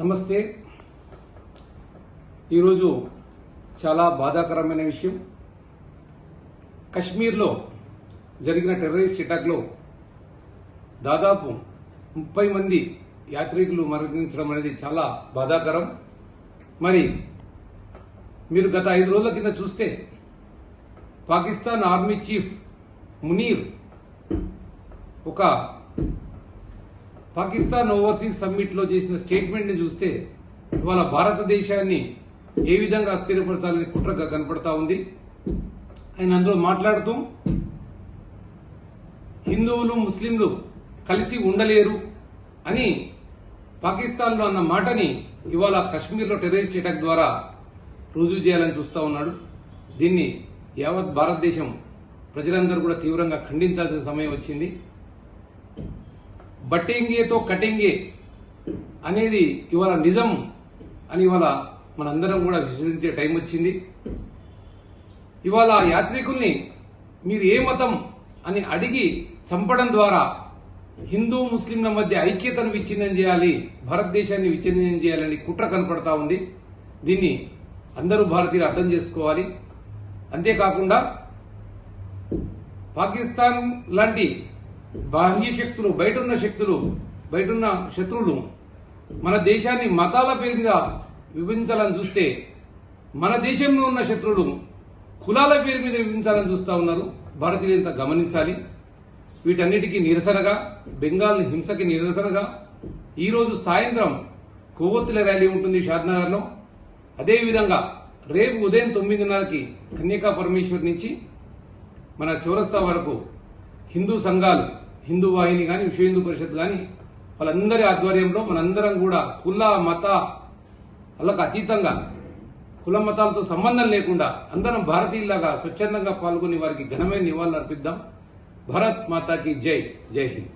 నమస్తే. ఈరోజు చాలా బాధాకరమైన విషయం. కశ్మీర్లో జరిగిన టెర్రరిస్ట్ అటాక్లో దాదాపు 30 మంది యాత్రికులు మరణించడం అనేది చాలా బాధాకరం. మరి మీరు గత 5 రోజుల కింద చూస్తే పాకిస్తాన్ ఆర్మీ చీఫ్ మునీర్ ఒక పాకిస్తాన్ ఓవర్సీస్ సమ్మిట్ లో చేసిన స్టేట్మెంట్ ని చూస్తే ఇవాళ భారతదేశాన్ని ఏ విధంగా అస్థిరపరచాలని కుట్రగా కనపడతా ఉంది. ఆయన అందులో మాట్లాడుతూ హిందువులు ముస్లింలు కలిసి ఉండలేరు అని పాకిస్తాన్ లో అన్న మాటని ఇవాళ కశ్మీర్లో టెర్రరిస్ట్ అటాక్ ద్వారా రుజువు చేయాలని చూస్తా ఉన్నాడు. దీన్ని యావత్ భారతదేశం ప్రజలందరూ కూడా తీవ్రంగా ఖండించాల్సిన సమయం వచ్చింది. బట్టేంగేతో కటేంగే అనేది ఇవాళ నిజం అని ఇవాళ మనందరం కూడా విశ్వసించే టైం వచ్చింది. ఇవాళ యాత్రికుల్ని మీరు ఏ మతం అని అడిగి చంపడం ద్వారా హిందూ ముస్లింల మధ్య ఐక్యతను విచ్ఛిన్నం చేయాలి, భారతదేశాన్ని విచ్ఛిన్నం చేయాలని కుట్ర కనపడతా ఉంది. దీన్ని అందరూ భారతీయులు అర్థం చేసుకోవాలి. అంతేకాకుండా పాకిస్తాన్ లాంటి బాహ్య శక్తులు, బయటున్న శత్రువులు మన దేశాన్ని మతాల పేరు మీద విభజించాలని చూస్తే, మన దేశంలో ఉన్న శత్రువులు కులాల పేరు మీద విభజించాలని చూస్తా ఉన్నారు. భారతీయులు ఇంత గమనించాలి. వీటన్నిటికీ నిరసనగా, బెంగాల్ హింసకి నిరసనగా ఈరోజు సాయంత్రం కొవ్వొత్తుల ర్యాలీ ఉంటుంది షాద్నగర్లో. అదేవిధంగా రేపు ఉదయం 9:30కి కన్యకా పరమేశ్వర్ నుంచి మన చౌరస్తా వరకు హిందూ సంఘాలు, హిందూ వాహిని కానీ, విశ్వ హిందూ పరిషత్ కానీ, వాళ్ళందరి ఆధ్వర్యంలో మనందరం కూడా కుల మత వాళ్ళకు అతీతంగా, కుల మతాలతో సంబంధం లేకుండా అందరం భారతీయులాగా స్వచ్ఛందంగా పాల్గొని వారికి ఘనమైన నివాళులు అర్పిద్దాం. భారత్ మాతాకి జై. జై హింద్.